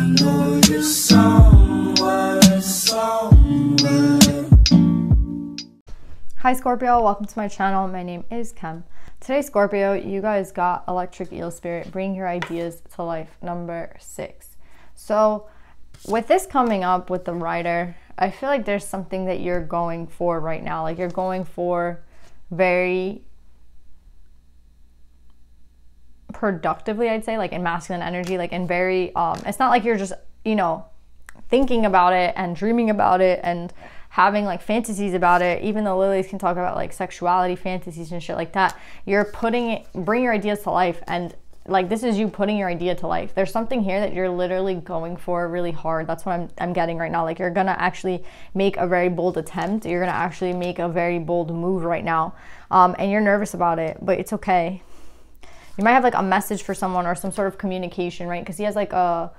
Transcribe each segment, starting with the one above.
know you're somewhere. Hi Scorpio, welcome to my channel. My name is Kem. Today Scorpio, you guys got Electric Eel Spirit, bring your ideas to life, number 6. So with this coming up with the Rider, I feel like there's something that you're going for right now. Like you're going for very productively, I'd say, like in masculine energy, like in very, it's not like you're just, you know, thinking about it and dreaming about it and having like fantasies about it. Even though lilies can talk about like sexuality fantasies and shit like that, you're bring your ideas to life, and like this is you putting your idea to life. There's something here that you're literally going for really hard. That's what I'm getting right now. Like you're gonna actually make a very bold attempt. You're gonna actually make a very bold move right now, and you're nervous about it, but it's okay. You might have like a message for someone or some sort of communication, right? Because he has like a,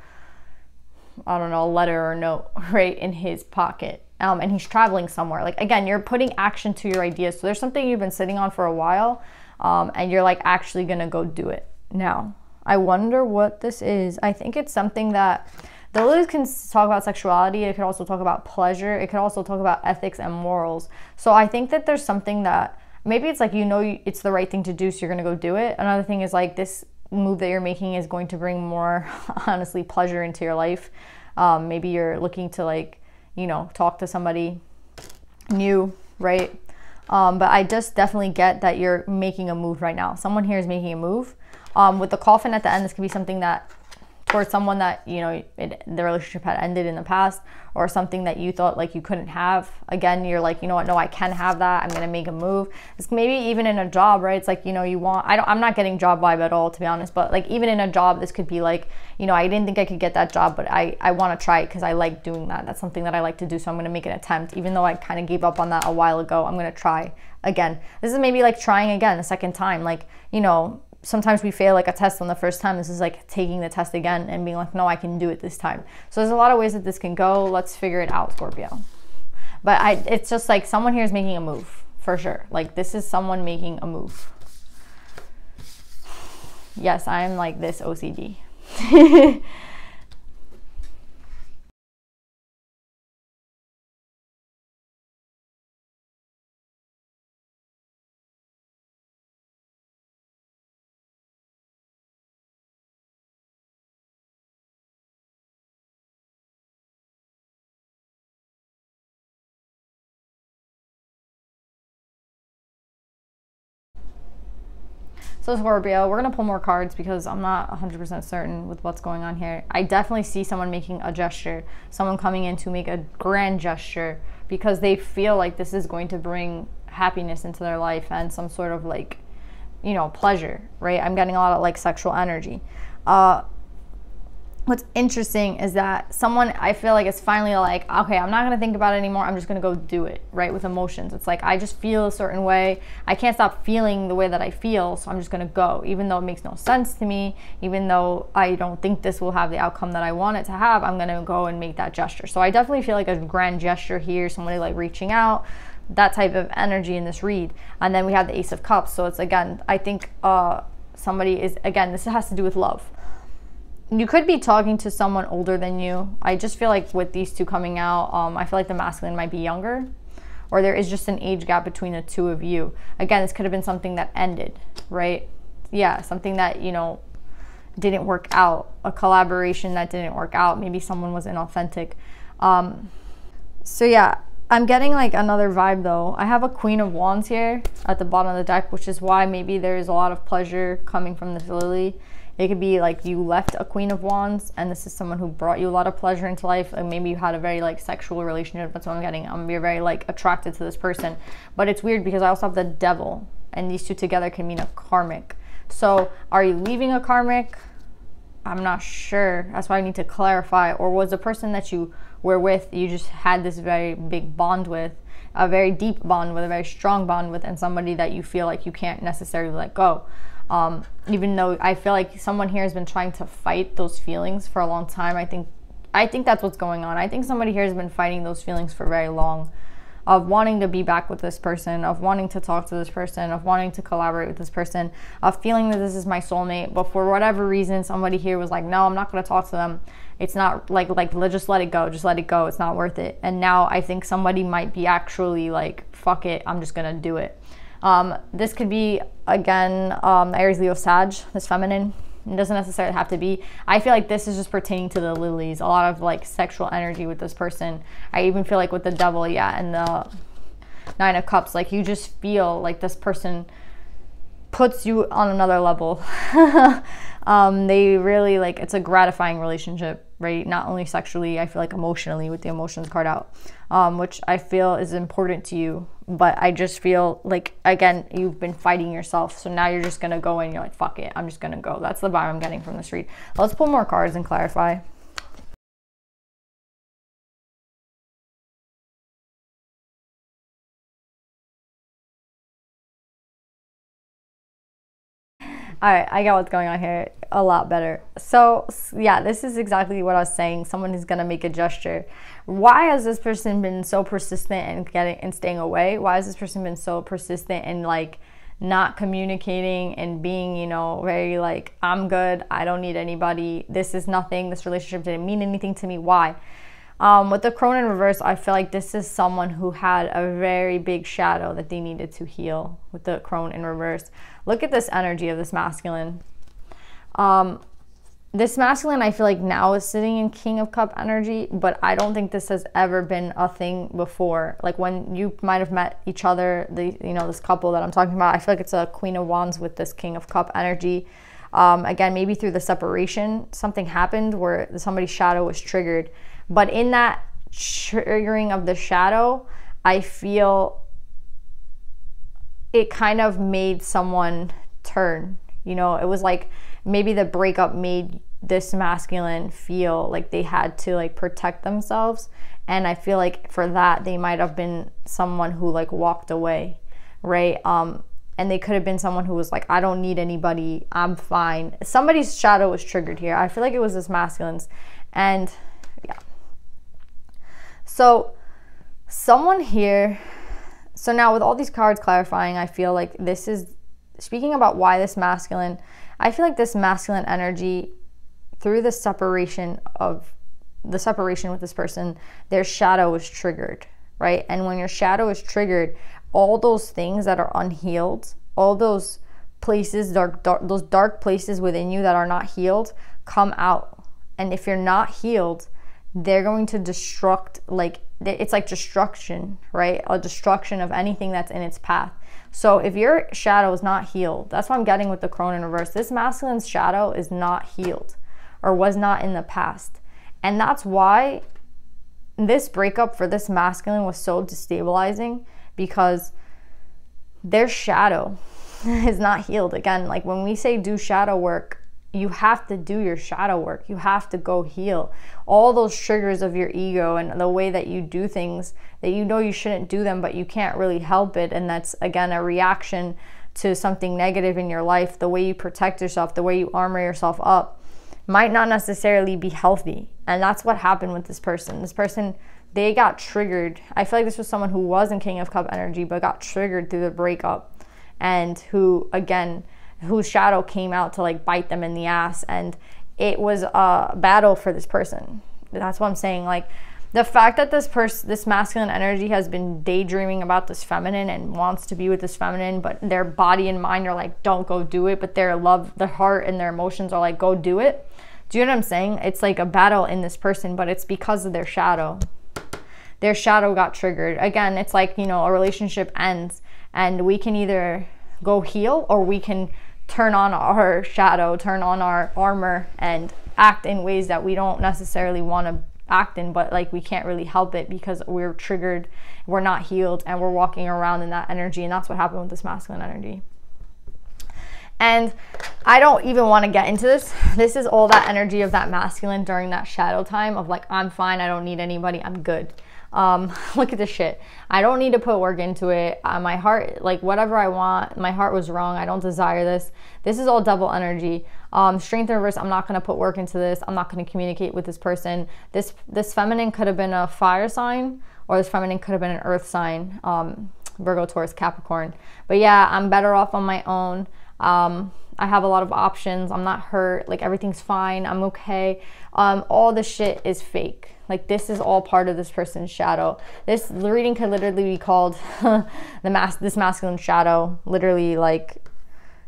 I don't know, a letter or note right in his pocket, and he's traveling somewhere. Like again, you're putting action to your ideas. So there's something you've been sitting on for a while, and you're like actually gonna go do it now. I wonder what this is. I think it's something that the lilies can talk about sexuality. It could also talk about pleasure. It could also talk about ethics and morals. So I think that there's something that maybe it's like, you know, it's the right thing to do, so you're gonna go do it. Another thing is like this move that you're making is going to bring more, honestly, pleasure into your life. Maybe you're looking to like, you know, talk to somebody new, right? But I just definitely get that you're making a move right now. Someone here is making a move. With the coffin at the end, this could be something that towards someone that, you know, the relationship had ended in the past, or something that you thought like you couldn't have. Again, you're like, you know what, no, I can have that. I'm gonna make a move. It's maybe even in a job, right? It's like, you know, you want, I'm not getting job vibe at all, to be honest, but like even in a job, this could be like, you know, I didn't think I could get that job, but I want to try it because I like doing that. That's something that I like to do, so I'm gonna make an attempt. Even though I kind of gave up on that a while ago, I'm gonna try again. This is maybe like trying again a second time. Like, you know, sometimes we fail like a test on the first time. This is like taking the test again and being like, no, I can do it this time. So there's a lot of ways that this can go. Let's figure it out, Scorpio. But it's just like someone here is making a move for sure. Like this is someone making a move. Yes, I'm like this OCD. So Scorpio, we're gonna pull more cards because I'm not 100% certain with what's going on here. I definitely see someone making a gesture, someone coming in to make a grand gesture because they feel like this is going to bring happiness into their life and some sort of like, you know, pleasure, right? I'm getting a lot of like sexual energy. What's interesting is that someone, I feel like, is finally like, okay, I'm not gonna think about it anymore. I'm just gonna go do it, right? With emotions. It's like, I just feel a certain way. I can't stop feeling the way that I feel, so I'm just gonna go. Even though it makes no sense to me, even though I don't think this will have the outcome that I want it to have, I'm gonna go and make that gesture. So I definitely feel like a grand gesture here, somebody like reaching out, that type of energy in this read. And then we have the Ace of Cups. So it's, again, I think somebody is, again, this has to do with love. You could be talking to someone older than you. I just feel like with these two coming out, I feel like the masculine might be younger, or there is just an age gap between the two of you. Again, this could have been something that ended, right? Yeah, something that, you know, didn't work out, a collaboration that didn't work out. Maybe someone was inauthentic. So yeah, I'm getting like another vibe though. I have a Queen of Wands here at the bottom of the deck, which is why maybe there's a lot of pleasure coming from this lily. It could be like you left a Queen of Wands and this is someone who brought you a lot of pleasure into life, and maybe you had a very like sexual relationship. That's what I'm getting. You're very like attracted to this person. But it's weird because I also have the Devil, and these two together can mean a karmic. So are you leaving a karmic? I'm not sure. That's why I need to clarify. Or was the person that you were with, you just had this very big bond with, a very deep bond with, a very strong bond with, and somebody that you feel like you can't necessarily let go. Even though I feel like someone here has been trying to fight those feelings for a long time. I think that's what's going on. I think somebody here has been fighting those feelings for very long. of wanting to be back with this person, of wanting to talk to this person, of wanting to collaborate with this person, of feeling that this is my soulmate. But for whatever reason, somebody here was like, no, I'm not going to talk to them. It's not like just let it go. Just let it go. It's not worth it. And now I think somebody might be actually like, fuck it, I'm just going to do it. This could be, again, Aries, Leo, Sag, this feminine. It doesn't necessarily have to be. I feel like this is just pertaining to the lilies. A lot of like sexual energy with this person. I even feel like with the devil, yeah, and the 9 of Cups, like you just feel like this person puts you on another level. They really like, it's a gratifying relationship, right? Not only sexually, I feel like emotionally with the emotions card out, which I feel is important to you. But I just feel like, again, you've been fighting yourself. So now you're just going to go and you're like, fuck it, I'm just going to go. That's the vibe I'm getting from this read. Let's pull more cards and clarify. All right, I got what's going on here a lot better. So yeah, this is exactly what I was saying. Someone is gonna make a gesture. Why has this person been so persistent in staying away? Why has this person been so persistent in like not communicating and being, you know, very like, I'm good, I don't need anybody, this is nothing, this relationship didn't mean anything to me? Why? With the crone in reverse, I feel like this is someone who had a very big shadow that they needed to heal with the crone in reverse. Look at this energy of this masculine. This masculine, I feel like now is sitting in King of Cup energy, but I don't think this has ever been a thing before. Like when you might have met each other, this couple that I'm talking about, I feel like it's a Queen of Wands with this King of Cup energy. Again, maybe through the separation, something happened where somebody's shadow was triggered. But in that triggering of the shadow, I feel it kind of made someone turn. You know, it was like maybe the breakup made this masculine feel like they had to like protect themselves. And I feel like for that, they might have been someone who like walked away, right? And they could have been someone who was like, I don't need anybody, I'm fine. Somebody's shadow was triggered here. I feel like it was this masculine's. And yeah. So someone here, so now with all these cards clarifying, I feel like this is speaking about why this masculine, I feel like this masculine energy through the separation with this person, their shadow is triggered, right? And when your shadow is triggered, all those things that are unhealed, all those places, those dark places within you that are not healed come out. And if you're not healed, they're going to destruct, like it's like destruction, right? A destruction of anything that's in its path. So if your shadow is not healed, that's what I'm getting with the crone in reverse. This masculine's shadow is not healed or was not in the past. And that's why this breakup for this masculine was so destabilizing, because their shadow is not healed. Again, like when we say do shadow work, you have to do your shadow work. You have to go heal all those triggers of your ego and the way that you do things that you know you shouldn't do them, but you can't really help it. And that's, again, a reaction to something negative in your life. The way you protect yourself, the way you armor yourself up might not necessarily be healthy. And that's what happened with this person. This person, they got triggered. I feel like this was someone who was in King of Cup energy, but got triggered through the breakup, and who, again, whose shadow came out to like bite them in the ass. And it was a battle for this person. That's what I'm saying. Like the fact that this masculine energy has been daydreaming about this feminine and wants to be with this feminine, but their body and mind are like, don't go do it. But their love, their heart and their emotions are like, go do it. Do you know what I'm saying? It's like a battle in this person, but it's because of their shadow. Their shadow got triggered. Again, it's like, you know, a relationship ends and we can either go heal or we can turn on our shadow, turn on our armor and act in ways that we don't necessarily want to act in, but like we can't really help it because we're triggered, we're not healed, and we're walking around in that energy. And that's what happened with this masculine energy. And I don't even want to get into this. This is all that energy of that masculine during that shadow time of like, I'm fine, I don't need anybody, I'm good. Look at this shit. I don't need to put work into it. My heart, like whatever I want, my heart was wrong. I don't desire this. This is all double energy. Strength in reverse, I'm not going to put work into this. I'm not going to communicate with this person. This feminine could have been a fire sign, or this feminine could have been an earth sign. Virgo, Taurus, Capricorn. But yeah, I'm better off on my own. I have a lot of options. I'm not hurt. Like everything's fine. I'm okay. All this shit is fake. Like this is all part of this person's shadow. This reading could literally be called this masculine shadow, literally like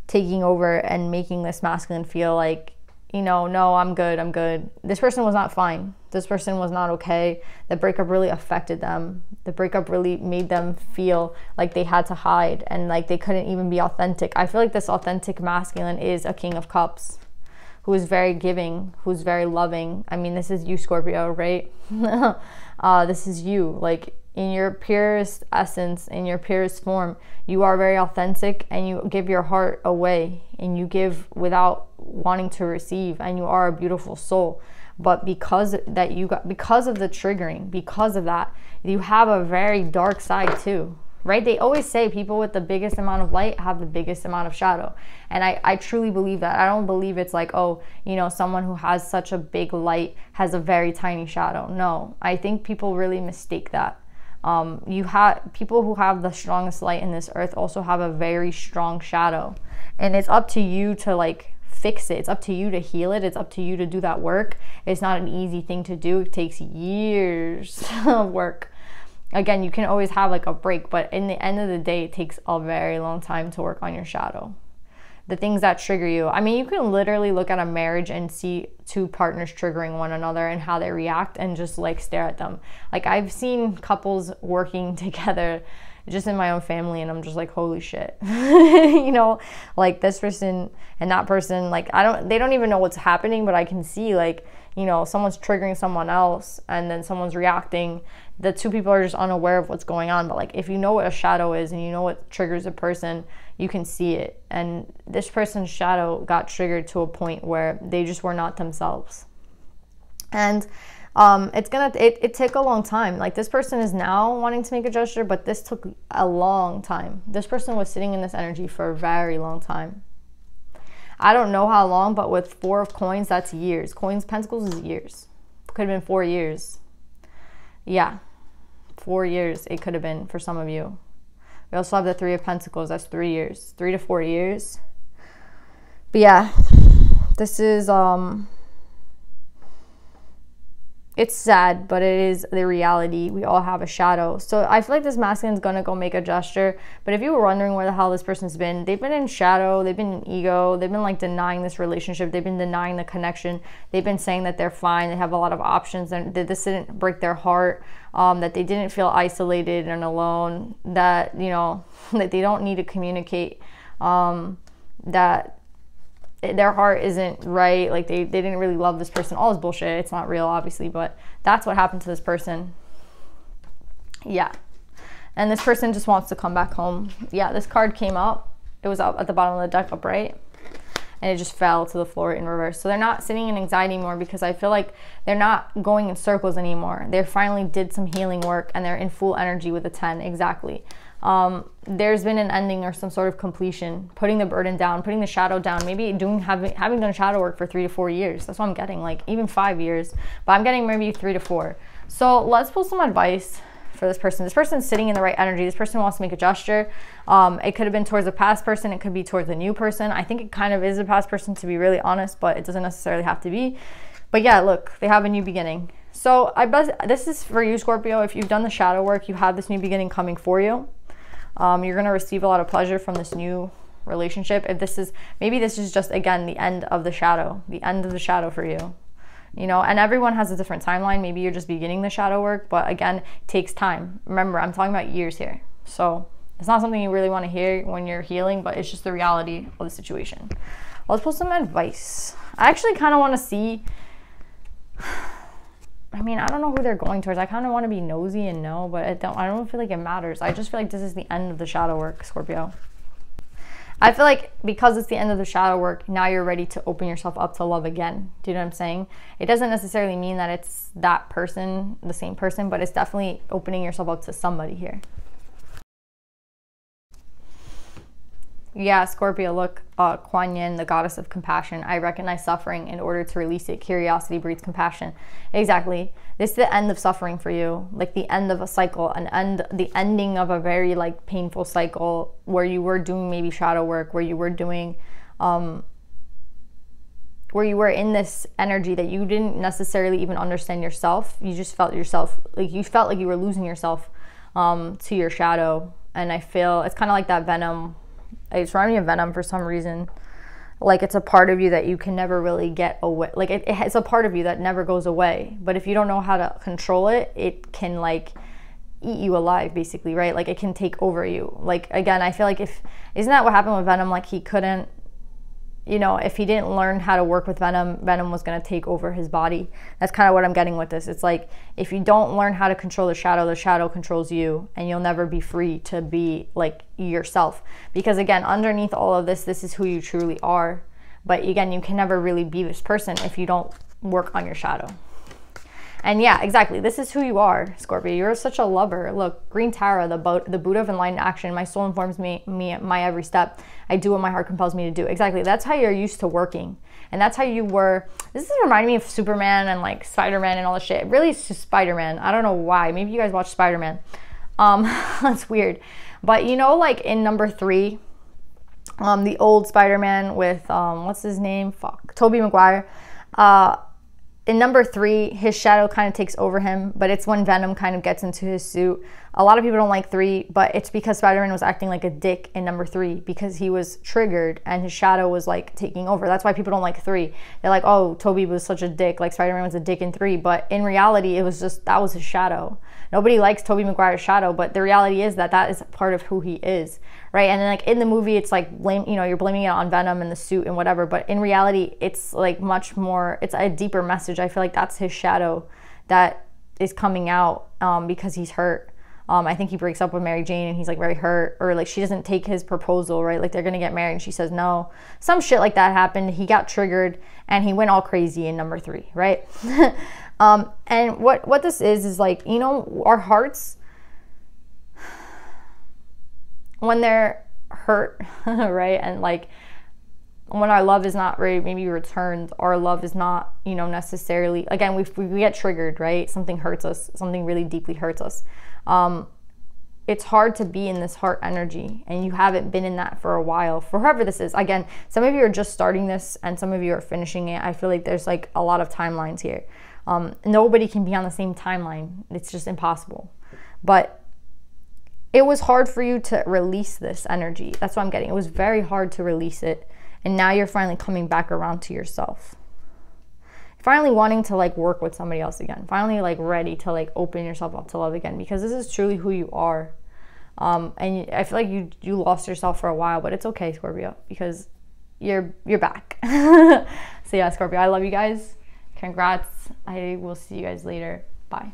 taking over and making this masculine feel like, you know, no, I'm good, I'm good. This person was not fine. This person was not okay. The breakup really affected them. The breakup really made them feel like they had to hide and like they couldn't even be authentic. I feel like this authentic masculine is a King of Cups, who is very giving, who's very loving. I mean, this is you, Scorpio, right? This is you, like in your purest essence, in your purest form. You are very authentic and you give your heart away and you give without wanting to receive, and you are a beautiful soul. But because of the triggering, because of that, you have a very dark side too, right? They always say people with the biggest amount of light have the biggest amount of shadow. And I truly believe that. I don't believe it's like, oh, you know, someone who has such a big light has a very tiny shadow. No, I think people really mistake that. You have people who have the strongest light in this earth also have a very strong shadow. And it's up to you to like fix it. It's up to you to heal it. It's up to you to do that work. It's not an easy thing to do. It takes years of work. Again, you can always have like a break, but in the end of the day, it takes a very long time to work on your shadow. The things that trigger you. I mean, you can literally look at a marriage and see two partners triggering one another and how they react and just like stare at them. Like I've seen couples working together just in my own family, and I'm just like, holy shit. You know, like this person and that person, like they don't even know what's happening, but I can see like, you know, someone's triggering someone else and then someone's reacting. The two people are just unaware of what's going on. But like if you know what a shadow is and you know what triggers a person, you can see it. And this person's shadow got triggered to a point where they just were not themselves. And it took a long time. Like this person is now wanting to make a gesture, but this took a long time. This person was sitting in this energy for a very long time. I don't know how long, but with 4 of coins, that's years. Coins, pentacles is years. Could have been 4 years. Yeah, 4 years it could have been for some of you. We also have the 3 of pentacles. That's 3 years, 3 to 4 years. But yeah, this is it's sad, but it is the reality. We all have a shadow. So I feel like this masculine is gonna go make a gesture. But if you were wondering where the hell this person's been, they've been in shadow, they've been in ego, they've been like denying this relationship, they've been denying the connection, they've been saying that they're fine, they have a lot of options, and that this didn't break their heart, that they didn't feel isolated and alone, that, you know, that they don't need to communicate, that their heart isn't right, like they didn't really love this person. All this bullshit. It's not real, obviously, but that's what happened to this person. Yeah. And this person just wants to come back home. Yeah, this card came up. It was up at the bottom of the deck, upright, and it just fell to the floor in reverse. So they're not sitting in anxiety anymore, because I feel like they're not going in circles anymore. They finally did some healing work and they're in full energy with the 10. Exactly. There's been an ending or some sort of completion, putting the burden down, putting the shadow down, maybe having done shadow work for 3 to 4 years. That's what I'm getting, like even 5 years, but I'm getting maybe 3 to 4. So let's pull some advice for this person. This person's sitting in the right energy. This person wants to make a gesture. It could have been towards a past person. It could be towards a new person. I think it kind of is a past person, to be really honest, but it doesn't necessarily have to be. But yeah, look, they have a new beginning. So I bet this is for you, Scorpio. If you've done the shadow work, you have this new beginning coming for you. You're going to receive a lot of pleasure from this new relationship. Maybe this is just, again, the end of the shadow for you, you know, and everyone has a different timeline. Maybe you're just beginning the shadow work, but again, it takes time. Remember, I'm talking about years here. So it's not something you really want to hear when you're healing, but it's just the reality of the situation. Let's pull some advice. I actually kind of want to see, I mean, I don't know who they're going towards. I kind of want to be nosy and know, but I don't feel like it matters. I just feel like this is the end of the shadow work, Scorpio. I feel like because it's the end of the shadow work, now you're ready to open yourself up to love again. Do you know what I'm saying? It doesn't necessarily mean that it's that person, the same person, but it's definitely opening yourself up to somebody here. Yeah, Scorpio, look, Kuan Yin, the goddess of compassion. I recognize suffering in order to release it. Curiosity breeds compassion. Exactly. This is the end of suffering for you, like the end of a cycle, the ending of a very like painful cycle where you were doing maybe shadow work, where you were doing, where you were in this energy that you didn't necessarily even understand yourself. You just felt yourself, like you felt like you were losing yourself to your shadow. And I feel it's kind of like that Venom. It's reminding me of Venom for some reason. Like it's a part of you that you can never really get away. Like it's a part of you that never goes away. But if you don't know how to control it, it can like eat you alive, basically, right? Like it can take over you. Like again, I feel like isn't that what happened with Venom? Like he couldn't, you know, if he didn't learn how to work with Venom, Venom was going to take over his body. That's kind of what I'm getting with this. It's like, if you don't learn how to control the shadow controls you, and you'll never be free to be like yourself. Because again, underneath all of this is who you truly are. But again, you can never really be this person if you don't work on your shadow. And yeah, exactly. This is who you are, Scorpio. You're such a lover. Look, Green Tara, the Buddha of enlightened action. My soul informs me my every step. I do what my heart compels me to do. Exactly. That's how you're used to working. And that's how you were. This is reminding me of Superman and like Spider-Man and all this shit. Really, it's just Spider-Man. I don't know why. Maybe you guys watch Spider-Man. That's weird. But you know, like in number 3, the old Spider-Man with, what's his name? Tobey Maguire. In number 3, his shadow kind of takes over him, but it's when Venom kind of gets into his suit. A lot of people don't like 3, but it's because Spider-Man was acting like a dick in number 3 because he was triggered and his shadow was like taking over. That's why people don't like 3. They're like, oh, Tobey was such a dick, like Spider-Man was a dick in 3, but in reality, it was just, that was his shadow. Nobody likes Tobey Maguire's shadow, but the reality is that that is part of who he is, right? And then like in the movie, it's like you're blaming it on Venom and the suit and whatever, but in reality, it's like much more, it's a deeper message. I feel like that's his shadow that is coming out because he's hurt. I think he breaks up with Mary Jane and he's like very hurt, or like she doesn't take his proposal, right? Like they're gonna get married and she says no. Some shit like that happened. He got triggered and he went all crazy in number 3, right? And what this is like, you know, our hearts, when they're hurt, right? And like when our love is not really maybe returned, our love is not, you know, necessarily, again, we get triggered, right? Something hurts us, something really deeply hurts us. It's hard to be in this heart energy, and you haven't been in that for a while, for whoever this is. Again, some of you are just starting this and some of you are finishing it. I feel like there's like a lot of timelines here. Nobody can be on the same timeline. It's just impossible. But it was hard for you to release this energy. That's what I'm getting. It was very hard to release it. And now you're finally coming back around to yourself. Finally wanting to like work with somebody else again. Finally like ready to like open yourself up to love again, because this is truly who you are. And I feel like you lost yourself for a while, but it's okay, Scorpio, because you're back. So yeah, Scorpio, I love you guys. Congrats. I will see you guys later. Bye.